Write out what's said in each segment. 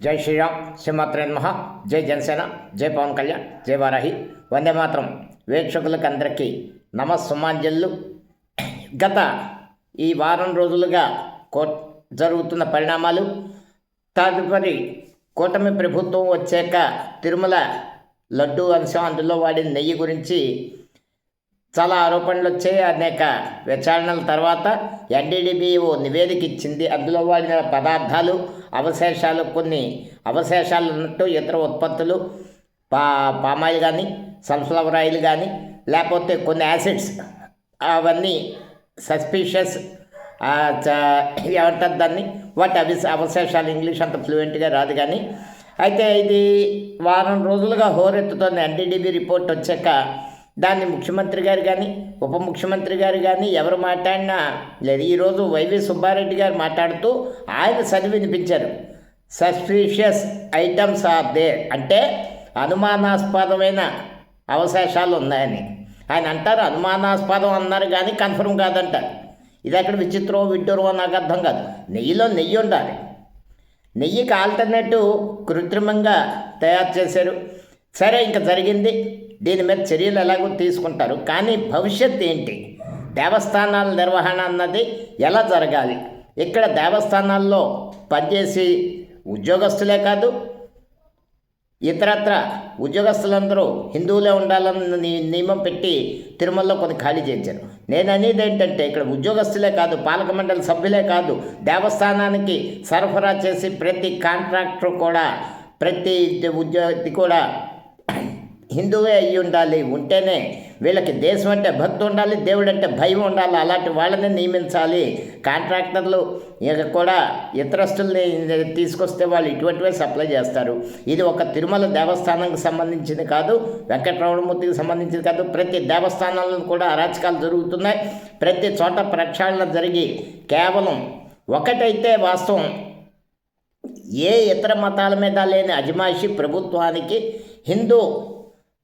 జై శ్రీరామ్, శ్రీమాత్రే నమః. జై జనసేన, జై పవన్ కళ్యాణ్, జై వారాహి. వందే మాత్రం. వీక్షకులకు అందరికీ నమస్సుమాంజలు. గత ఈ వారం రోజులుగా జరుగుతున్న పరిణామాలు, తదుపరి కూటమి ప్రభుత్వం వచ్చాక తిరుమల లడ్డూ అంశం, అందులో వాడిన నెయ్యి గురించి చాలా ఆరోపణలు వచ్చాయి. అనేక విచారణల తర్వాత ఎన్డీడీబీ నివేదిక ఇచ్చింది. అందులో వాడిన పదార్థాలు, అవశేషాలు, కొన్ని అవశేషాలు ఉన్నట్టు ఇతర ఉత్పత్తులు, పామాయిల్ కానీ, సన్ఫ్లవర్ ఆయిల్ కానీ, లేకపోతే కొన్ని యాసిడ్స్, అవన్నీ సస్పీషియస్ ఏమంటారు దాన్ని, వాటి అవశేషాలు. ఇంగ్లీష్ అంత ఫ్లూయెంట్గా రాదు కానీ, అయితే ఇది వారం రోజులుగా హోరెత్తుతోంది. ఎన్డీడీబీ రిపోర్ట్ వచ్చాక దాన్ని ముఖ్యమంత్రి గారు కానీ, ఉప ముఖ్యమంత్రి గారు కానీ ఎవరు మాట్లాడినా లేదు. ఈరోజు వైవి సుబ్బారెడ్డి గారు మాట్లాడుతూ ఆయన చదివి వినిపించారు. సస్పీషియస్ ఐటమ్స్ ఆర్ దేర్, అంటే అనుమానాస్పదమైన అవశేషాలు ఉన్నాయని ఆయన అంటారు. అనుమానాస్పదం అన్నారు కానీ కన్ఫర్మ్ కాదంటారు. ఇది అక్కడ విచిత్రం, విడ్డూరం నాకు అర్థం కాదు. నెయ్యిలో నెయ్యి ఉండాలి. నెయ్యికి ఆల్టర్నేటివ్ కృత్రిమంగా తయారు చేశారు. సరే, ఇంకా జరిగింది. దీని మీద చర్యలు ఎలాగో తీసుకుంటారు. కానీ భవిష్యత్ ఏంటి? దేవస్థానాల నిర్వహణ అన్నది ఎలా జరగాలి? ఇక్కడ దేవస్థానాల్లో పనిచేసి ఉద్యోగస్తులే కాదు, ఇతరత్ర ఉద్యోగస్తులందరూ హిందువులే ఉండాలని నియమం పెట్టి తిరుమలలో కొన్ని ఖాళీ చేయించారు. నేను అనేది ఏంటంటే, ఇక్కడ ఉద్యోగస్తులే కాదు, పాలక మండలి సభ్యులే కాదు, దేవస్థానానికి సరఫరా చేసి ప్రతి కాంట్రాక్టర్ కూడా, ప్రతి ఉద్యోగి కూడా హిందువే అయ్యి ఉండాలి. ఉంటేనే వీళ్ళకి దేశం అంటే భక్తి ఉండాలి, దేవుడు అంటే భయం ఉండాలి. అలాంటి వాళ్ళని నియమించాలి. కాంట్రాక్టర్లు కూడా ఇతరస్తుల్ని తీసుకొస్తే వాళ్ళు ఇటువంటివే సప్లై చేస్తారు. ఇది ఒక తిరుమల దేవస్థానానికి సంబంధించింది కాదు, వెంకటరమణమూర్తికి సంబంధించింది కాదు. ప్రతి దేవస్థానాల్లో కూడా అరాచకాలు జరుగుతున్నాయి. ప్రతి చోట ప్రక్షాళన జరిగి కేవలం ఒకటైతే వాస్తవం, ఏ ఇతర మతాల మీద లేని అజమాయిషి ప్రభుత్వానికి హిందూ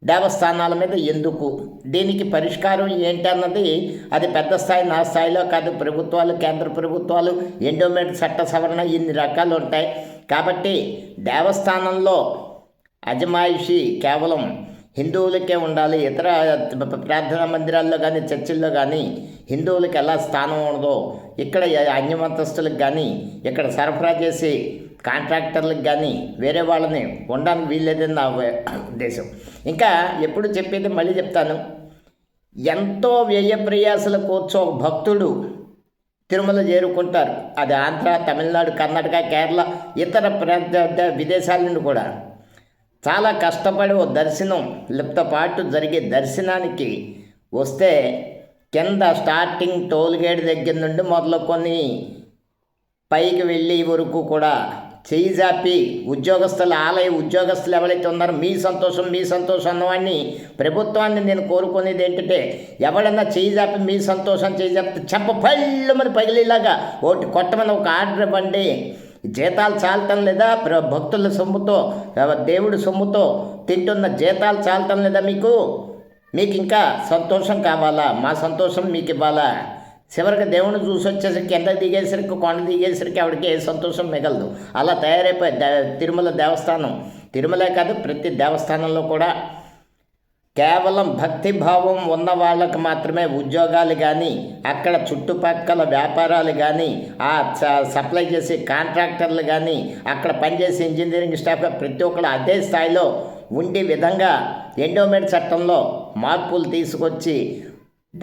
దేవస్థానాల మీద ఎందుకు? దీనికి పరిష్కారం ఏంటి అన్నది అది పెద్ద స్థాయి, నా స్థాయిలో కాదు. ప్రభుత్వాలు, కేంద్ర ప్రభుత్వాలు, ఎండోమెంట్ చట్ట సవరణ, ఇన్ని రకాలు ఉంటాయి. కాబట్టి దేవస్థానంలో అజమాయిషి కేవలం హిందువులకే ఉండాలి. ఇతర ప్రార్థనా మందిరాల్లో కానీ, చర్చిల్లో కానీ హిందువులకి ఎలా స్థానం ఉండదో, ఇక్కడ అన్యమతస్తులకు కానీ, ఇక్కడ సరఫరా చేసి కాంట్రాక్టర్లకు కానీ వేరే వాళ్ళని ఉండడానికి వీల్లేదని నా ఉద్దేశం. ఇంకా ఎప్పుడు చెప్పేది మళ్ళీ చెప్తాను, ఎంతో వ్యయ ప్రయాసల కూర్చో ఒక భక్తుడు తిరుమల చేరుకుంటారు. అది ఆంధ్ర, తమిళనాడు, కర్ణాటక, కేరళ, ఇతర విదేశాల నుండి కూడా చాలా కష్టపడి ఓ దర్శనంతో పాటు జరిగే దర్శనానికి వస్తే కింద స్టార్టింగ్ టోల్గేట్ దగ్గర నుండి మొదలుకొని పైకి వెళ్ళి వరకు కూడా చేయి జాపి ఉద్యోగస్తుల, ఆలయ ఉద్యోగస్తులు ఎవరైతే ఉన్నారో మీ సంతోషం అన్నవాడిని, ప్రభుత్వాన్ని నేను కోరుకునేది ఏంటంటే, ఎవడన్నా చేయి జాపి మీ సంతోషం చేయి జాపితే చెప్ప పళ్ళు మరి పగిలేలాగా ఒకటి కొట్టమని ఒక ఆర్డర్ ఇవ్వండి. జీతాలు చాలటం లేదా? భక్తుల సొమ్ముతో, దేవుడి సొమ్ముతో తింటున్న జీతాలు చాలటం లేదా? మీకు ఇంకా సంతోషం కావాలా? మా సంతోషం మీకు ఇవ్వాలా? చివరికి దేవుని చూసి వచ్చేసరికి, కింద దిగేసరికి, కొండ దిగేసరికి ఆవిడకి ఏ సంతోషం మిగలదు. అలా తయారైపోయి తిరుమల దేవస్థానం. తిరుమలే కాదు, ప్రతి దేవస్థానంలో కూడా కేవలం భక్తిభావం ఉన్న వాళ్ళకి మాత్రమే ఉద్యోగాలు కానీ, అక్కడ చుట్టుపక్కల వ్యాపారాలు కానీ, ఆ సప్లై చేసే కాంట్రాక్టర్లు కానీ, అక్కడ పనిచేసే ఇంజనీరింగ్ స్టాఫ్, ప్రతి ఒక్కరు అదే స్థాయిలో ఉండే విధంగా ఎండోమెంట్ చట్టంలో మార్పులు తీసుకొచ్చి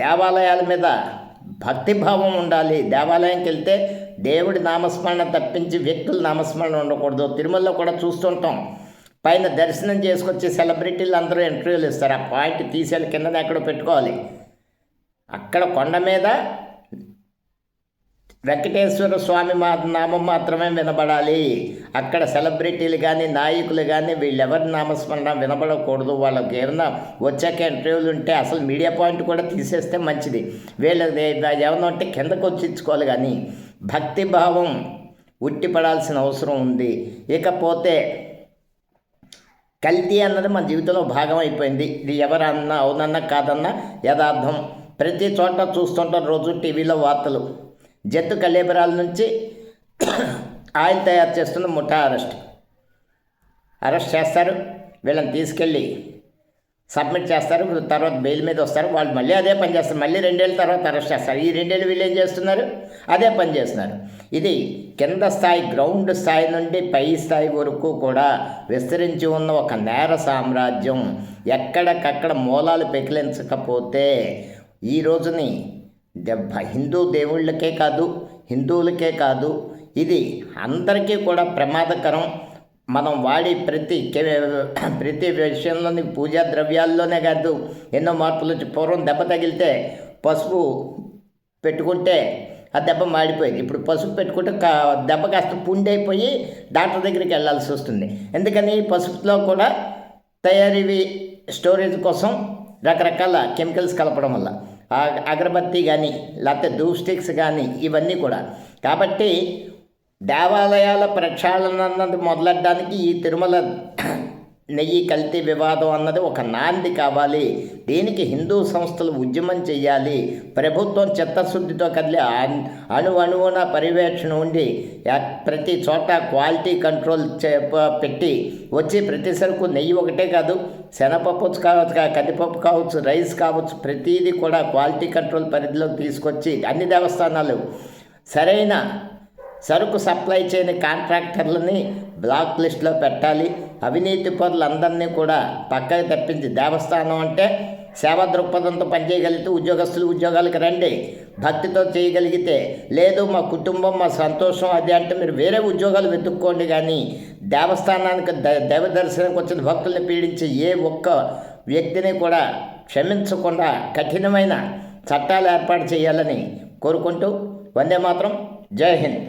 దేవాలయాల మీద భక్తిభావం ఉండాలి. దేవాలయంకి వెళ్తే దేవుడి నామస్మరణ తప్పించి వ్యక్తుల నామస్మరణ ఉండకూడదు. తిరుమలలో కూడా చూస్తుంటాం, పైన దర్శనం చేసుకొచ్చి సెలబ్రిటీలు అందరూ ఇంటర్వ్యూలు ఇస్తారు. ఆ పాయింట్ తీసేళ్ళ కింద ఎక్కడో పెట్టుకోవాలి. అక్కడ కొండ మీద వెంకటేశ్వర స్వామి నామం మాత్రమే వినబడాలి. అక్కడ సెలబ్రిటీలు కానీ, నాయకులు కానీ వీళ్ళెవరి నామస్మరణ వినబడకూడదు. వాళ్ళకి ఏమన్నా వచ్చాక ఇంటర్వ్యూలు ఉంటే అసలు మీడియా పాయింట్ కూడా తీసేస్తే మంచిది. వీళ్ళది ఏమన్నా ఉంటే కిందకు వచ్చించుకోవాలి. కానీ భక్తిభావం ఉట్టిపడాల్సిన అవసరం ఉంది. ఇకపోతే కల్తీ అన్నది మన జీవితంలో భాగం అయిపోయింది. ఇది ఎవరన్నా అవునన్నా కాదన్నా యథార్థం. ప్రతి చోట చూస్తుంటాం రోజు టీవీలో వార్తలు. జంతు కళేబరాల నుంచి ఆయిల్ తయారు చేస్తున్న ముఠా అరెస్ట్. అరెస్ట్ చేస్తారు, వీళ్ళని తీసుకెళ్ళి సబ్మిట్ చేస్తారు, తర్వాత బెయిల్ మీద వస్తారు. వాళ్ళు మళ్ళీ అదే పని చేస్తారు, మళ్ళీ 2 ఏళ్ళ తర్వాత అరెస్ట్ చేస్తారు. ఈ 2 ఏళ్ళు వీళ్ళు ఏం చేస్తున్నారు? అదే పని చేస్తున్నారు. ఇది కింద స్థాయి, గ్రౌండ్ స్థాయి నుండి పై స్థాయి వరకు కూడా విస్తరించి ఉన్న ఒక నేర సామ్రాజ్యం. ఎక్కడికక్కడ మూలాలు పెకిలించకపోతే ఈ రోజుని హిందూ దేవుళ్ళకే కాదు, హిందువులకే కాదు, ఇది అందరికీ కూడా ప్రమాదకరం. మనం వాడి ప్రతి విషయంలోని పూజా ద్రవ్యాల్లోనే కాదు, ఎన్నో మార్పులు వచ్చి పూర్వం దెబ్బ తగిలితే పసుపు పెట్టుకుంటే ఆ దెబ్బ మాడిపోయింది. ఇప్పుడు పసుపు పెట్టుకుంటే దెబ్బ కాస్త పుండైపోయి డాక్టర్ దగ్గరికి వెళ్ళాల్సి వస్తుంది. ఎందుకని? పసుపులో కూడా తయారీ స్టోరేజ్ కోసం రకరకాల కెమికల్స్ కలపడం వల్ల, అగరబత్తి కానీ లేకపోతే ధూప్ స్టిక్స్ కానీ ఇవన్నీ కూడా. కాబట్టి దేవాలయాల ప్రక్షాళన అన్నది మొదలెట్టడానికి ఈ తిరుమల నెయ్యి కల్తీ వివాదం అన్నది ఒక నాంది కావాలి. దీనికి హిందూ సంస్థలు ఉద్యమం చేయాలి. ప్రభుత్వం చిత్తశుద్ధితో కదిలి అణువున పర్యవేక్షణ ఉండి ప్రతి చోట క్వాలిటీ కంట్రోల్ పెట్టి వచ్చి ప్రతి సరుకు నెయ్యి ఒకటే కాదు, శనగపప్పు కావచ్చు, కందిపప్పు కావచ్చు, రైస్ కావచ్చు, ప్రతిదీ కూడా క్వాలిటీ కంట్రోల్ పరిధిలోకి తీసుకొచ్చి అన్ని దేవస్థానాలు సరైన సరుకు సప్లై చేయని కాంట్రాక్టర్లని బ్లాక్ లిస్టులో పెట్టాలి. అవినీతి పరులందరినీ కూడా పక్కకు తప్పించి, దేవస్థానం అంటే సేవా దృక్పథంతో పనిచేయగలిగితే ఉద్యోగస్తులు ఉద్యోగాలకు రండి, భక్తితో చేయగలిగితే, లేదు మా కుటుంబం మా సంతోషం అది అంటే మీరు వేరే ఉద్యోగాలు వెతుక్కోండి. కానీ దేవస్థానానికి దైవ దర్శనానికి వచ్చిన భక్తుల్ని పీడించే ఏ ఒక్క వ్యక్తిని కూడా క్షమించకుండా కఠినమైన చట్టాలు ఏర్పాటు చేయాలని కోరుకుంటూ వందే మాతరం. జై హింద్.